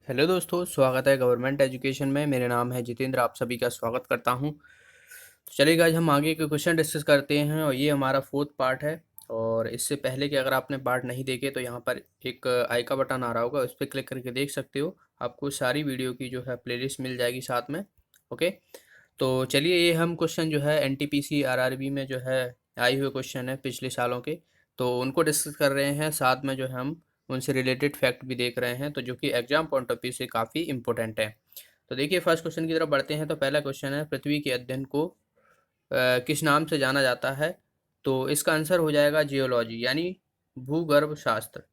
Hello दोस्तों, स्वागत है गवर्नमेंट एजुकेशन में। मेरा नाम है जितेंद्र, आप सभी का स्वागत करता हूं। तो चलिए आज हम आगे के क्वेश्चन डिस्कस करते हैं और ये हमारा फोर्थ पार्ट है। और इससे पहले कि अगर आपने पार्ट नहीं देखे तो यहाँ पर एक आई का बटन आ रहा होगा, उस पर क्लिक करके देख सकते हो। आपको सारी वीडियो की जो है प्लेलिस्ट मिल जाएगी साथ में। ओके, तो चलिए ये हम क्वेश्चन जो है एनटीपीसी आरआरबी में जो है आए हुए क्वेश्चन है पिछले सालों के, तो उनको डिस्कस कर रहे हैं। साथ में जो है हम उनसे रिलेटेड फैक्ट भी देख रहे हैं, तो जो कि एग्जाम पॉइंट ऑफ व्यू से काफ़ी इंपॉर्टेंट है। तो देखिए फर्स्ट क्वेश्चन की तरफ बढ़ते हैं। तो पहला क्वेश्चन है, पृथ्वी के अध्ययन को किस नाम से जाना जाता है? तो इसका आंसर हो जाएगा जियोलॉजी, यानी भूगर्भ शास्त्र।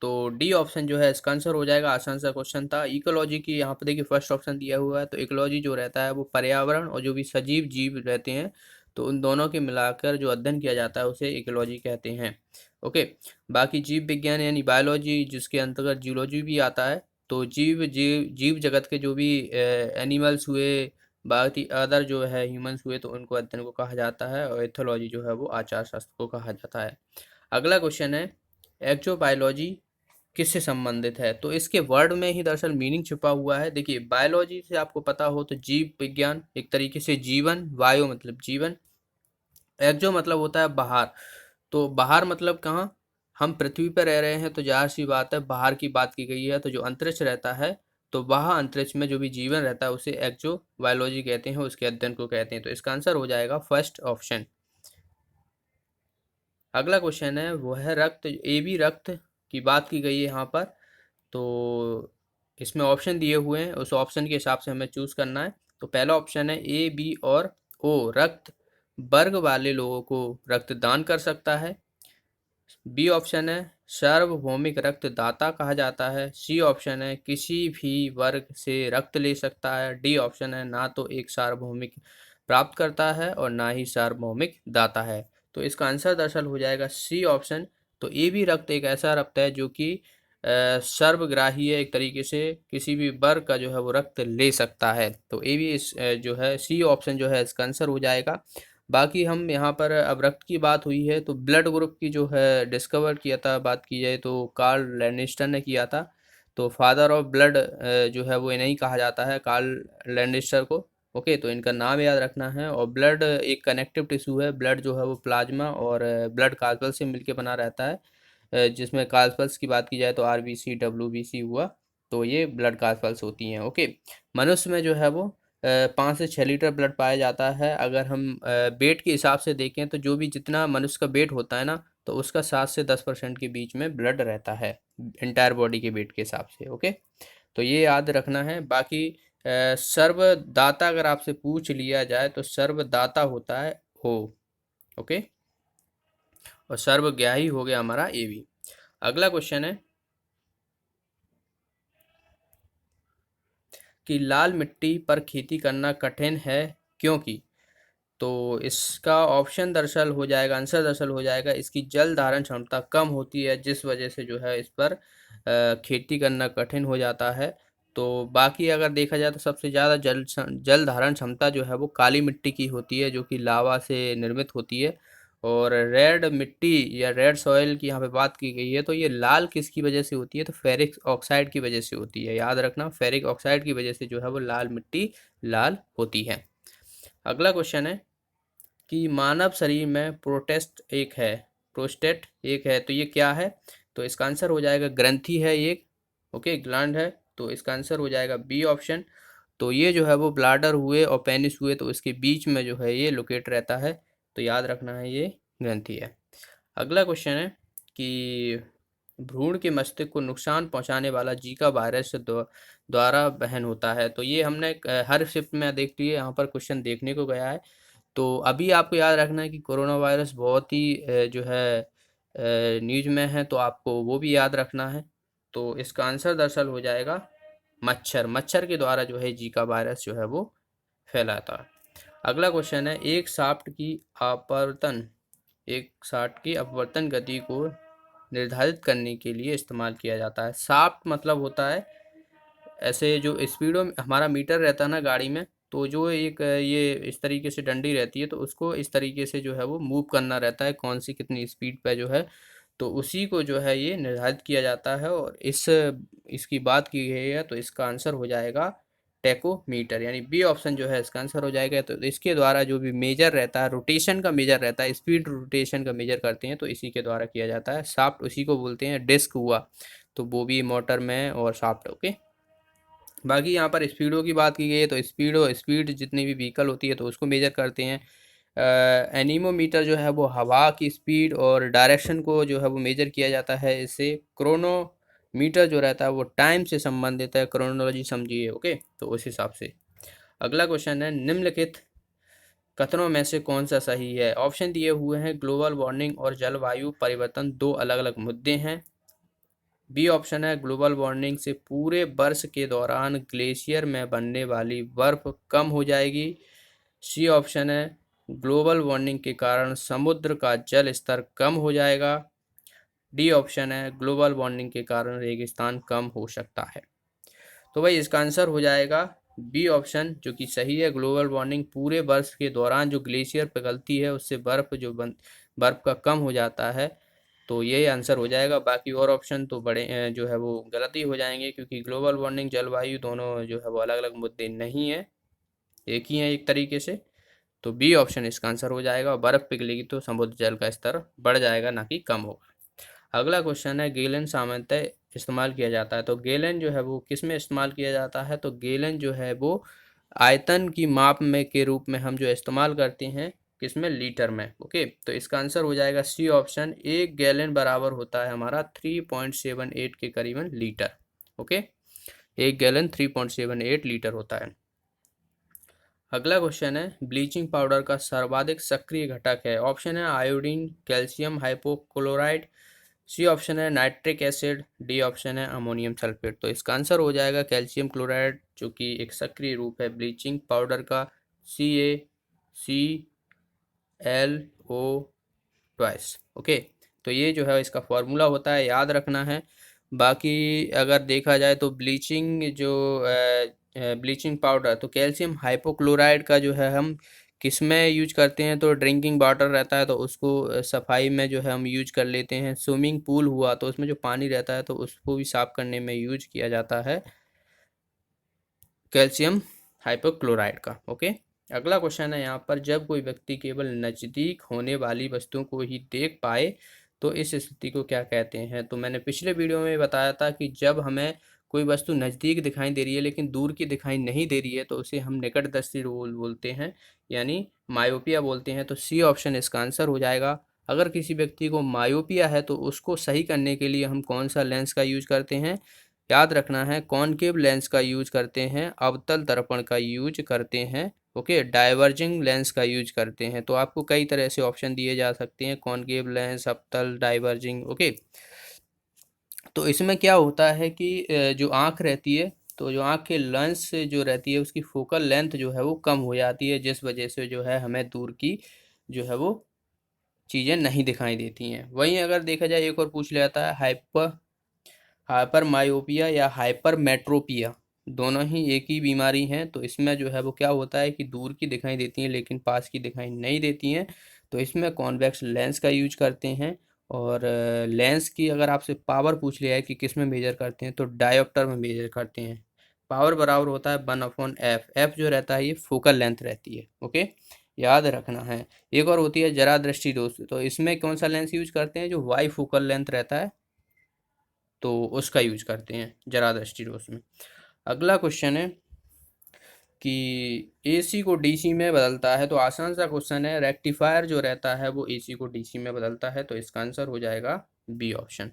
तो डी ऑप्शन जो है इसका आंसर हो जाएगा। आसान सा क्वेश्चन था। इकोलॉजी की यहाँ पे देखिए फर्स्ट ऑप्शन दिया हुआ है, तो इकोलॉजी जो रहता है वो पर्यावरण और जो भी सजीव जीव रहते हैं तो उन दोनों के मिलाकर जो अध्ययन किया जाता है उसे इकोलॉजी कहते हैं। ओके, बाकी जीव विज्ञान यानी बायोलॉजी, जिसके अंतर्गत जियोलॉजी भी आता है। तो जीव जीव जीव जगत के जो भी एनिमल्स हुए, बाकी अदर जो है ह्यूमंस हुए, तो उनको अध्ययन को कहा जाता है। और एथोलॉजी जो है वो आचार शास्त्र को कहा जाता है। अगला क्वेश्चन है, एक्जोबायोलॉजी किससे संबंधित है? तो इसके वर्ड में ही दरअसल मीनिंग छुपा हुआ है। देखिए बायोलॉजी से आपको पता हो तो जीव विज्ञान, एक तरीके से जीवन, बायो मतलब जीवन, एक्जो मतलब होता है बाहर। तो बाहर मतलब कहाँ? हम पृथ्वी पर रह रहे हैं तो जाहिर सी बात है बाहर की बात की गई है। तो जो अंतरिक्ष रहता है, तो वह अंतरिक्ष में जो भी जीवन रहता है उसे एक्जो बायोलॉजी कहते हैं, उसके अध्ययन को कहते हैं। तो इसका आंसर हो जाएगा फर्स्ट ऑप्शन। अगला क्वेश्चन है वो है रक्त, ए बी रक्त की बात की गई है यहाँ पर। तो इसमें ऑप्शन दिए हुए हैं, उस ऑप्शन के हिसाब से हमें चूज करना है। तो पहला ऑप्शन है ए बी और ओ, रक्त वर्ग वाले लोगों को रक्तदान कर सकता है। बी ऑप्शन है सार्वभौमिक रक्तदाता कहा जाता है। सी ऑप्शन है किसी भी वर्ग से रक्त ले सकता है। डी ऑप्शन है ना तो एक सार्वभौमिक प्राप्त करता है और ना ही सार्वभौमिक दाता है। तो इसका आंसर दरअसल हो जाएगा सी ऑप्शन। तो ए भी रक्त एक ऐसा रक्त है जो कि सर्वग्राही है, एक तरीके से किसी भी वर्ग का जो है वो रक्त ले सकता है। तो ए भी इस जो है सी ऑप्शन जो है इसका आंसर हो जाएगा। बाकी हम यहाँ पर अब रक्त की बात हुई है तो ब्लड ग्रुप की जो है डिस्कवर किया था, बात की जाए तो कार्ल लैनिस्टर ने किया था। तो फादर ऑफ ब्लड जो है वो इन्हें ही कहा जाता है, कार्ल लैनिस्टर को। ओके, तो इनका नाम याद रखना है। और ब्लड एक कनेक्टिव टिश्यू है। ब्लड जो है वो प्लाज्मा और ब्लड कार्पल्स से मिलके बना रहता है। जिसमें कार्पल्स की बात की जाए तो आरबीसी डब्ल्यूबीसी हुआ, तो ये ब्लड कार्पल्स होती हैं। ओके, मनुष्य में जो है वो 5 से 6 लीटर ब्लड पाया जाता है। अगर हम वेट के हिसाब से देखें तो जो भी जितना मनुष्य का वेट होता है ना, तो उसका 7 से 10% के बीच में ब्लड रहता है इंटायर बॉडी के वेट के हिसाब से। ओके, तो ये याद रखना है। बाकी सर्वदाता अगर आपसे पूछ लिया जाए तो सर्वदाता होता है ओ। ओके, और सर्वग्राही हो गया हमारा ए बी। अगला क्वेश्चन है कि लाल मिट्टी पर खेती करना कठिन है क्योंकि? तो इसका ऑप्शन दरअसल हो जाएगा, आंसर दरअसल हो जाएगा इसकी जल धारण क्षमता कम होती है, जिस वजह से जो है इस पर खेती करना कठिन हो जाता है। तो बाकी अगर देखा जाए तो सबसे ज़्यादा जल धारण क्षमता जो है वो काली मिट्टी की होती है, जो कि लावा से निर्मित होती है। और रेड मिट्टी या रेड सॉइल की यहाँ पे बात की गई है, तो ये लाल किसकी वजह से होती है? तो फेरिक ऑक्साइड की वजह से होती है। याद रखना, फेरिक ऑक्साइड की वजह से जो है वो लाल मिट्टी लाल होती है। अगला क्वेश्चन है कि मानव शरीर में प्रोस्टेट एक है, तो ये क्या है? तो इसका आंसर हो जाएगा ग्रंथि है एक। ओके, ग्लैंड है। तो इसका आंसर हो जाएगा बी ऑप्शन। तो ये जो है वो ब्लाडर हुए और पेनिस हुए, तो इसके बीच में जो है ये लोकेट रहता है। तो याद रखना है ये ग्रंथि है। अगला क्वेश्चन है कि भ्रूण के मस्तिष्क को नुकसान पहुंचाने वाला जीका वायरस द्वारा वहन होता है। तो ये हमने हर शिफ्ट में देख लिए, यहाँ पर क्वेश्चन देखने को गया है। तो अभी आपको याद रखना है कि कोरोना वायरस बहुत ही जो है न्यूज में है, तो आपको वो भी याद रखना है। तो इसका आंसर दरअसल हो जाएगा मच्छर। मच्छर के द्वारा जो है जीका वायरस जो है वो फैलाता है। अगला क्वेश्चन है एक शाफ्ट की अपवर्तन गति को निर्धारित करने के लिए इस्तेमाल किया जाता है। शाफ्ट मतलब होता है ऐसे जो स्पीडो हमारा मीटर रहता है ना गाड़ी में, तो जो एक ये इस तरीके से डंडी रहती है, तो उसको इस तरीके से जो है वो मूव करना रहता है, कौन सी कितनी स्पीड पे जो है। तो उसी को जो है ये निर्धारित किया जाता है, और इसकी बात की गई है, तो इसका आंसर हो जाएगा टेकोमीटर, यानी बी ऑप्शन जो है इसका आंसर हो जाएगा। तो इसके द्वारा जो भी मेजर रहता है, रोटेशन का मेजर रहता है, स्पीड रोटेशन का मेजर करते हैं तो इसी के द्वारा किया जाता है। शाफ्ट उसी को बोलते हैं, डिस्क हुआ तो वो भी मोटर में, और शाफ्ट। ओके, बाकी यहाँ पर स्पीडों की बात की गई है, तो स्पीड जितनी भी व्हीकल होती है तो उसको मेजर करते हैं। एनीमोमीटर जो है वो हवा की स्पीड और डायरेक्शन को जो है वो मेजर किया जाता है इससे। क्रोनोमीटर जो रहता है वो टाइम से संबंधित है, क्रोनोलॉजी समझिए। ओके, तो उस हिसाब से अगला क्वेश्चन है, निम्नलिखित कथनों में से कौन सा सही है। ऑप्शन दिए हुए हैं, ग्लोबल वार्मिंग और जलवायु परिवर्तन दो अलग अलग मुद्दे हैं। बी ऑप्शन है, ग्लोबल वार्मिंग से पूरे वर्ष के दौरान ग्लेशियर में बनने वाली बर्फ कम हो जाएगी। सी ऑप्शन है, ग्लोबल वार्मिंग के कारण समुद्र का जल स्तर कम हो जाएगा। डी ऑप्शन है, ग्लोबल वार्मिंग के कारण रेगिस्तान कम हो सकता है। तो भाई इसका आंसर हो जाएगा बी ऑप्शन, जो कि सही है। ग्लोबल वार्मिंग पूरे वर्ष के दौरान जो ग्लेशियर पिघलती है उससे बर्फ का कम हो जाता है, तो ये आंसर हो जाएगा। बाकी और ऑप्शन तो बड़े जो है वो गलत ही हो जाएंगे, क्योंकि ग्लोबल वार्मिंग जलवायु दोनों जो है वो अलग अलग मुद्दे नहीं है, एक ही है एक तरीके से। तो बी ऑप्शन इसका आंसर हो जाएगा, और बर्फ पिघलेगी तो समुद्र जल का स्तर बढ़ जाएगा, ना कि कम होगा। अगला क्वेश्चन है, गैलन सामान्यतः इस्तेमाल किया जाता है, तो गैलन जो है वो किस में इस्तेमाल किया जाता है। तो गैलन जो है वो आयतन की माप में के रूप में हम जो इस्तेमाल करते हैं, किसमें, लीटर में। ओके, तो इसका आंसर हो जाएगा सी ऑप्शन, एक गैलन बराबर होता है हमारा 3.78 के करीबन लीटर। ओके, एक गैलन 3.78 लीटर होता है। अगला क्वेश्चन है, ब्लीचिंग पाउडर का सर्वाधिक सक्रिय घटक है। ऑप्शन है iodine, calcium hypochlorite, C option है नाइट्रिक एसिड, डी ऑप्शन है अमोनियम सल्फेट। तो इसका आंसर हो जाएगा कैल्शियम क्लोराइड, जो कि एक सक्रिय रूप है ब्लीचिंग पाउडर का, CaClO ट्वाइस। ओके, तो ये जो है इसका फॉर्मूला होता है, याद रखना है। बाकी अगर देखा जाए तो ब्लीचिंग पाउडर, तो कैल्शियम हाइपोक्लोराइड का जो है हम किस में यूज करते हैं, तो ड्रिंकिंग वाटर रहता है तो उसको सफाई में जो है हम यूज कर लेते हैं। स्विमिंग पूल हुआ तो उसमें जो पानी रहता है तो उसको भी साफ करने में यूज किया जाता है कैल्शियम हाइपोक्लोराइड का। ओके, अगला क्वेश्चन है यहाँ पर, जब कोई व्यक्ति केवल नज़दीक होने वाली वस्तुओं को ही देख पाए तो इस स्थिति को क्या कहते हैं। तो मैंने पिछले वीडियो में बताया था कि जब हमें कोई वस्तु नज़दीक दिखाई दे रही है लेकिन दूर की दिखाई नहीं दे रही है तो उसे हम निकट दृष्टि बोलते हैं, यानी मायोपिया बोलते हैं। तो सी ऑप्शन इसका आंसर हो जाएगा। अगर किसी व्यक्ति को मायोपिया है तो उसको सही करने के लिए हम कौन सा लेंस का यूज करते हैं, याद रखना है, कॉनकेव लेंस का यूज करते हैं, अवतल दर्पण का यूज करते हैं। ओके, डाइवर्जिंग लेंस का यूज करते हैं। तो आपको कई तरह से ऑप्शन दिए जा सकते हैं, कॉनकेव लेंस, अवतल, डाइवर्जिंग। ओके, तो इसमें क्या होता है कि जो आँख रहती है, तो जो आँख के लेंस से जो रहती है उसकी फोकल लेंथ जो है वो कम हो जाती है, जिस वजह से जो है हमें दूर की जो है वो चीज़ें नहीं दिखाई देती हैं। वहीं अगर देखा जाए, एक और पूछ लिया जाता है, हाइपर मायोपिया या हाइपर मेट्रोपिया, दोनों ही एक ही बीमारी हैं। तो इसमें जो है वो क्या होता है कि दूर की दिखाई देती हैं लेकिन पास की दिखाई नहीं देती हैं, तो इसमें कॉन्वेक्स लेंस का यूज करते हैं। और लेंस की अगर आपसे पावर पूछ लिया है कि किस में मेजर करते हैं, तो डायोप्टर में मेजर करते हैं। पावर बराबर होता है 1/f, एफ जो रहता है ये फोकल लेंथ रहती है। ओके, याद रखना है। एक और होती है जरा दृष्टि दोष, तो इसमें कौन सा लेंस यूज करते हैं, जो वाई फोकल लेंथ रहता है तो उसका यूज करते हैं जरा दृष्टि दोष में। अगला क्वेश्चन है कि एसी को डीसी में बदलता है, तो आसान सा क्वेश्चन है, रेक्टिफायर जो रहता है वो एसी को डीसी में बदलता है, तो इसका आंसर हो जाएगा बी ऑप्शन।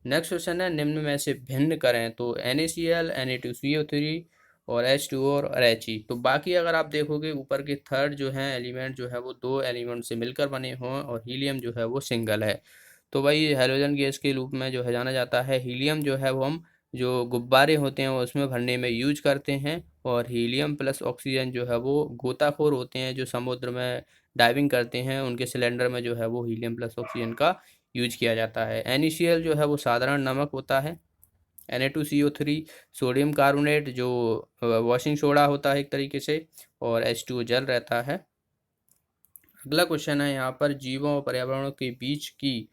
नेक्स्ट क्वेश्चन है, निम्न में से भिन्न करें, तो NaCl, Na2CO3 और H2O और He। तो बाकी अगर आप देखोगे ऊपर के थर्ड जो है एलिमेंट जो है वो दो एलिमेंट से मिलकर बने हों, और हीलियम जो है वो सिंगल है। तो भाई हेलोजन गैस के रूप में जो है जाना जाता है। हीलियम जो है वो हम जो गुब्बारे होते हैं वो उसमें भरने में यूज करते हैं, और हीलियम प्लस ऑक्सीजन जो है वो गोताखोर होते हैं जो समुद्र में डाइविंग करते हैं, उनके सिलेंडर में जो है वो हीलियम प्लस ऑक्सीजन का यूज किया जाता है। NaCl जो है वो साधारण नमक होता है। Na2CO3 सोडियम कार्बोनेट जो वॉशिंग सोडा होता है एक तरीके से, और H2O जल रहता है। अगला क्वेश्चन है यहाँ पर, जीवों और पर्यावरण के बीच की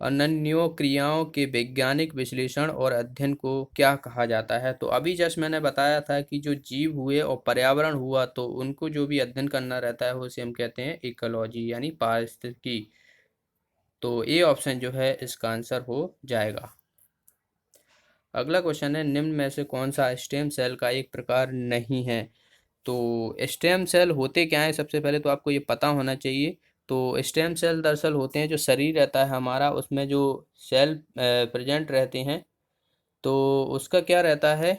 अनन्यों क्रियाओं के वैज्ञानिक विश्लेषण और अध्ययन को क्या कहा जाता है? तो अभी जस्ट मैंने बताया था कि जो जीव हुए और पर्यावरण हुआ तो उनको जो भी अध्ययन करना रहता है उसे हम कहते हैं इकोलॉजी यानी पारिस्थितिकी। तो ए ऑप्शन जो है इसका आंसर हो जाएगा। अगला क्वेश्चन है, निम्न में से कौन सा स्टेम सेल का एक प्रकार नहीं है? तो स्टेम सेल होते क्या हैं, सबसे पहले तो आपको ये पता होना चाहिए। तो स्टेम सेल दरअसल होते हैं, जो शरीर रहता है हमारा उसमें जो सेल प्रेजेंट रहते हैं, तो उसका क्या रहता है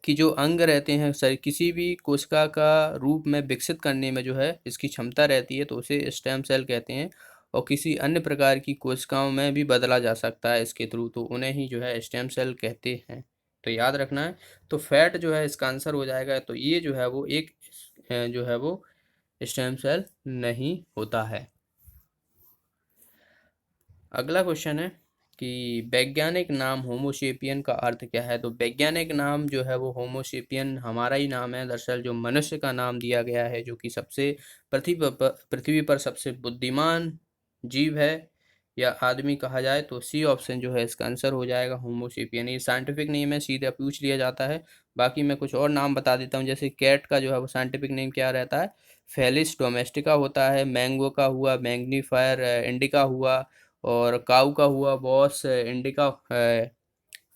कि जो अंग रहते हैं सर किसी भी कोशिका का रूप में विकसित करने में जो है इसकी क्षमता रहती है, तो उसे स्टेम सेल कहते हैं। और किसी अन्य प्रकार की कोशिकाओं में भी बदला जा सकता है इसके थ्रू, तो उन्हें ही जो है स्टेम सेल कहते हैं। तो याद रखना है। तो फैट जो है इसका आंसर हो जाएगा। तो ये जो है वो एक जो है वो स्टेम सेल नहीं होता है। अगला क्वेश्चन है कि वैज्ञानिक नाम होमोसेपियन का अर्थ क्या है? तो वैज्ञानिक नाम जो है वो होमोसेपियन हमारा ही नाम है, दरअसल जो मनुष्य का नाम दिया गया है, जो कि सबसे पृथ्वी पर सबसे बुद्धिमान जीव है या आदमी कहा जाए, तो सी ऑप्शन जो है इसका आंसर हो जाएगा होमोसेपियन। ये साइंटिफिक नेम है, सीधे पूछ लिया जाता है। बाकी मैं कुछ और नाम बता देता हूँ, जैसे कैट का जो है वो साइंटिफिक नेम क्या रहता है? फेलिस डोमेस्टिका होता है। मैंगो का हुआ मैग्नीफायर इंडिका हुआ। और काऊ का हुआ boss indica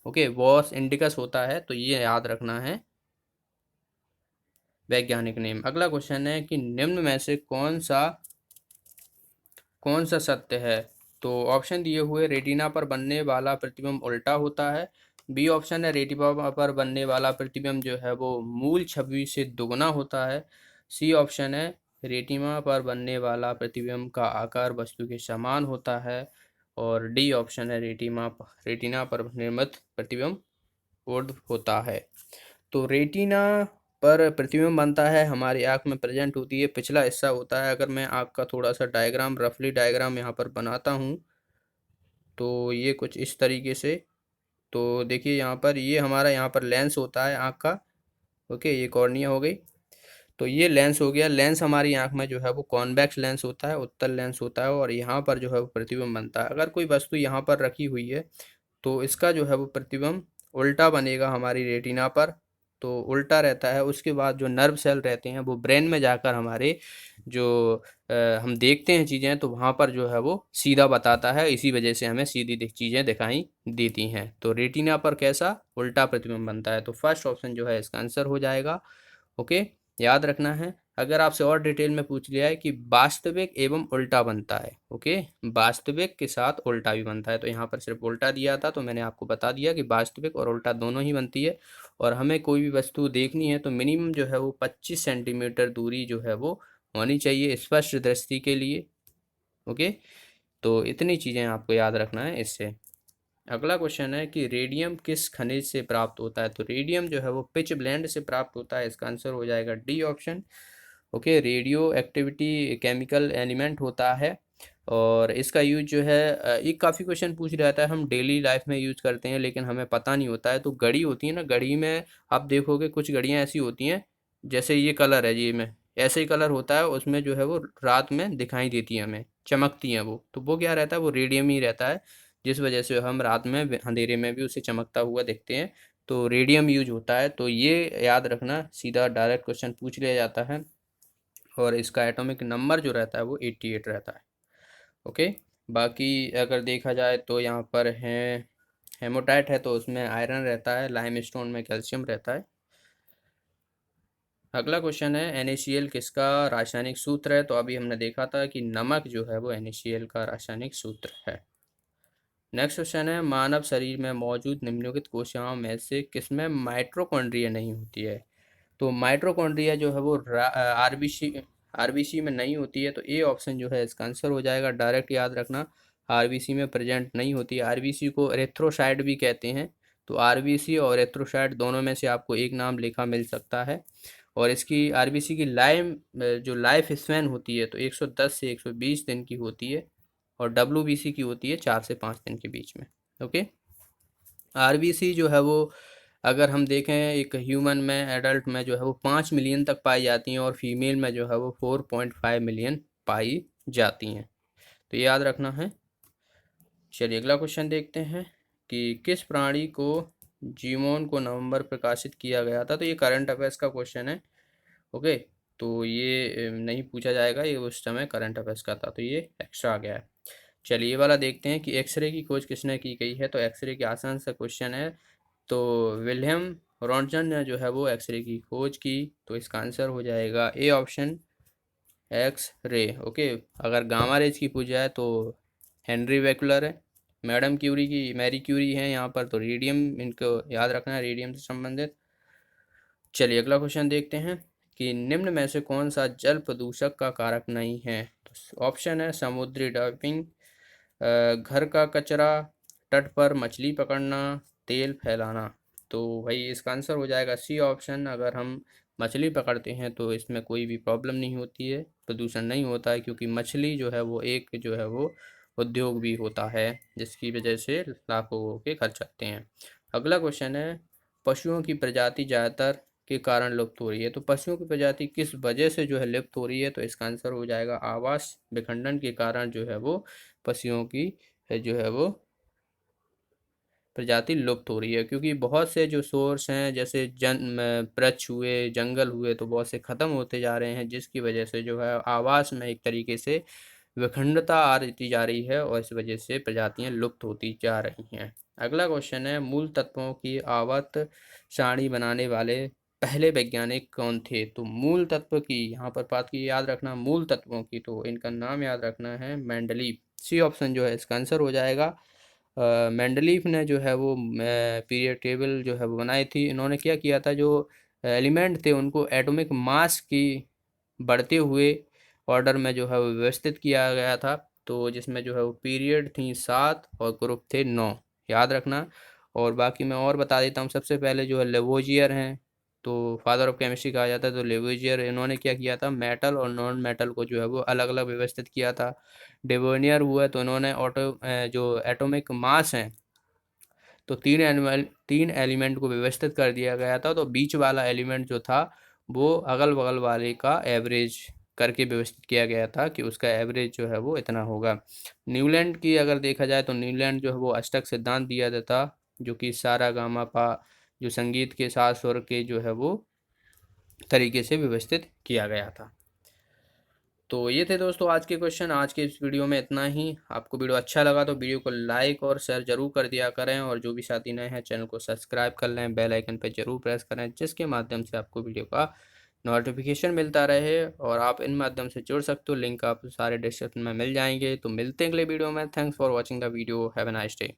okay Bos indicus होता है। तो ये याद रखना है वैज्ञानिक नेम। अगला क्वेश्चन है कि निम्न में से कौन सा सत्य है? तो ऑप्शन दिए हुए रेटिना पर बनने वाला प्रतिबिंब उल्टा होता है। बी ऑप्शन है रेटिना पर बनने वाला प्रतिबिंब जो है वो मूल छवि से दुगना होता है। सी ऑप्शन है रेटिना पर बनने वाला प्रतिबिंब का आकार वस्तु के समान होता है। और डी ऑप्शन है रेटिना पर निर्मित प्रतिबिंब ऊर्ध्व होता है। तो रेटिना पर प्रतिबिंब बनता है, हमारी आँख में प्रेजेंट होती है, पिछला हिस्सा होता है। अगर मैं आँख का थोड़ा सा डायग्राम रफली डायग्राम यहाँ पर बनाता हूँ, तो ये कुछ इस तरीके से। तो देखिए यहाँ पर ये हमारा यहाँ पर लेंस होता है आँख का। ओके, ये कॉर्निया हो गई। तो ये लेंस हो गया। लेंस हमारी आँख में जो है वो कॉन्वेक्स लेंस होता है, उत्तल लेंस होता है। और यहाँ पर जो है वो प्रतिबिंब बनता है। अगर कोई वस्तु यहाँ पर रखी हुई है तो इसका जो है वो प्रतिबिंब उल्टा बनेगा हमारी रेटिना पर। तो उल्टा रहता है। उसके बाद जो नर्व सेल रहते हैं वो ब्रेन में जाकर हमारे जो हम देखते हैं चीज़ें, तो वहाँ पर जो है वो सीधा बताता है। इसी वजह से हमें सीधी चीज़ें दिखाई देती हैं। तो रेटिना पर कैसा उल्टा प्रतिबिंब बनता है? तो फर्स्ट ऑप्शन जो है इसका आंसर हो जाएगा। ओके, याद रखना है। अगर आपसे और डिटेल में पूछ लिया है कि वास्तविक एवं उल्टा बनता है, ओके, वास्तविक के साथ उल्टा भी बनता है, तो यहाँ पर सिर्फ उल्टा दिया था, तो मैंने आपको बता दिया कि वास्तविक और उल्टा दोनों ही बनती है। और हमें कोई भी वस्तु देखनी है तो मिनिमम जो है वो 25 सेंटीमीटर दूरी जो है वो होनी चाहिए स्पष्ट दृष्टि के लिए। ओके, तो इतनी चीज़ें आपको याद रखना है इससे। अगला क्वेश्चन है कि रेडियम किस खनिज से प्राप्त होता है? तो रेडियम जो है वो पिच ब्लेंड से प्राप्त होता है। इसका आंसर हो जाएगा D option. Okay, radio activity chemical element होता है। और इसका यूज जो है ये काफ़ी क्वेश्चन पूछ रहता है, हम डेली लाइफ में यूज करते हैं लेकिन हमें पता नहीं होता है। तो घड़ी होती है ना, घड़ी में आप देखोगे कुछ घड़ियाँ ऐसी होती हैं, जैसे ये कलर है जी में, ऐसे ही कलर होता है, उसमें जो है वो रात में दिखाई देती है, हमें चमकती हैं वो, तो वो क्या रहता है? वो रेडियम ही रहता है, जिस वजह से हम रात में अंधेरे में भी उसे चमकता हुआ देखते हैं। तो रेडियम यूज होता है। तो ये याद रखना, सीधा डायरेक्ट क्वेश्चन पूछ लिया जाता है। और इसका एटॉमिक नंबर जो रहता है वो 88 रहता है। ओके, बाकी अगर देखा जाए तो यहाँ पर है हेमोटाइट है तो उसमें आयरन रहता है, लाइमस्टोन में कैल्शियम रहता है। अगला क्वेश्चन है NaCl किसका रासायनिक सूत्र है? तो अभी हमने देखा था कि नमक जो है वो NaCl का रासायनिक सूत्र है। नेक्स्ट क्वेश्चन है, मानव शरीर में मौजूद निम्नलिखित कोशिकाओं में से किसमें माइटोकॉन्ड्रिया नहीं होती है? तो माइटोकॉन्ड्रिया जो है वो आरबीसी में नहीं होती है। तो ए ऑप्शन जो है इसका आंसर हो जाएगा। डायरेक्ट याद रखना, आरबीसी में प्रेजेंट नहीं होती है। आरबीसी को एरिथ्रोसाइट भी कहते हैं। तो आरबीसी और एरिथ्रोसाइट दोनों में से आपको एक नाम लिखा मिल सकता है। और इसकी आरबीसी की जो लाइफ स्पैन होती है तो 110 से 120 दिन की होती है। और डब्ल्यूबीसी की होती है 4 से 5 दिन के बीच में। ओके, आरबीसी जो है वो अगर हम देखें एक ह्यूमन में एडल्ट में जो है वो 5 मिलियन तक पाई जाती हैं। और फीमेल में जो है वो 4.5 मिलियन पाई जाती हैं। तो ये याद रखना है। चलिए अगला क्वेश्चन देखते हैं कि किस प्राणी को जीमोन को नवंबर प्रकाशित किया गया था। तो ये करंट अफेयर्स का क्वेश्चन है। ओके, तो ये नहीं पूछा जाएगा, ये उस समय करंट अफेयर्स का था, तो ये एक्स्ट्रा आ गया है। चलिए ये वाला देखते हैं कि एक्सरे की खोज किसने की गई है। तो एक्सरे की आसान सा क्वेश्चन है। तो विलियम रॉन्टन ने जो है वो एक्सरे की खोज की। तो इसका आंसर हो जाएगा A option, X ray. Okay, अगर गामा रेज की पूछा है तो हेनरी वेकुलर है। मैडम क्यूरी की मैरी क्यूरी है यहाँ पर, तो रेडियम इनको याद रखना है, रेडियम से संबंधित। चलिए अगला क्वेश्चन देखते हैं कि निम्न में से कौन सा जल प्रदूषक का कारक नहीं है। तो ऑप्शन है समुद्री डंपिंग, घर का कचरा, तट पर मछली पकड़ना, तेल फैलाना। तो भाई इसका आंसर हो जाएगा सी ऑप्शन। अगर हम मछली पकड़ते हैं तो इसमें कोई भी प्रॉब्लम नहीं होती है, प्रदूषण नहीं होता है, क्योंकि मछली जो है वो एक जो है वो उद्योग भी होता है, जिसकी वजह से लाखों के खर्च आते हैं। अगला क्वेश्चन है पशुओं की प्रजाति ज़्यादातर के कारण लुप्त हो रही है। तो पशुओं की प्रजाति किस वजह से जो है लुप्त हो रही है। तो इसका आंसर हो जाएगा आवास विखंडन के कारण जो है वो पशुओं की जो है वो प्रजाति लुप्त हो रही है, क्योंकि बहुत से जो सोर्स हैं जैसे वृक्ष हुए, जंगल हुए, तो बहुत से ख़त्म होते जा रहे हैं, जिसकी वजह से जो है आवास में एक तरीके से विखंडता आती जा रही है और इस वजह से प्रजातियां लुप्त होती जा रही हैं। अगला क्वेश्चन है मूल तत्वों की आवर्त सारणी बनाने वाले पहले वैज्ञानिक कौन थे। तो मूल तत्व की यहाँ पर बात की, याद रखना मूल तत्वों की, तो इनका नाम याद रखना है मेंडलीव। सी ऑप्शन जो है इसका आंसर हो जाएगा। मेंडलीफ ने जो है वो पीरियड टेबल जो है वो बनाई थी। इन्होंने क्या किया था, जो एलिमेंट थे उनको एटॉमिक मास की बढ़ते हुए ऑर्डर में जो है वो व्यवस्थित किया गया था। तो जिसमें जो है वो पीरियड थी 7 और ग्रुप थे 9, याद रखना। और बाकी मैं और बता देता हूँ, सबसे पहले जो है लेवोजियर हैं, तो फादर ऑफ केमिस्ट्री कहा जाता है। तो लेवोजियर इन्होंने क्या किया था, मेटल और नॉन मेटल को जो है वो अलग अलग व्यवस्थित किया था। डेवोनियर हुआ तो इन्होंने जो एटॉमिक मास हैं, तो तीन एलिमेंट को व्यवस्थित कर दिया गया था। तो बीच वाला एलिमेंट जो था वो अगल बगल वाले का एवरेज करके व्यवस्थित किया गया था कि उसका एवरेज जो है वो इतना होगा। न्यूलैंड की अगर देखा जाए तो न्यूलैंड जो है वो अष्टक सिद्धांत दिया था, जो कि सारा गामा पा जो संगीत के साथ स्वर के जो है वो तरीके से व्यवस्थित किया गया था। तो ये थे दोस्तों आज के क्वेश्चन। आज के इस वीडियो में इतना ही। आपको वीडियो अच्छा लगा तो वीडियो को लाइक और शेयर जरूर कर दिया करें, और जो भी साथी नए हैं चैनल को सब्सक्राइब कर लें, बेल आइकन पर जरूर प्रेस करें, जिसके माध्यम से आपको वीडियो का नोटिफिकेशन मिलता रहे और आप इन माध्यम से जुड़ सकते हो। लिंक आप सारे डिस्क्रिप्शन में मिल जाएंगे। तो मिलते हैं अगले वीडियो में। Thanks for watching the video. Have a nice day.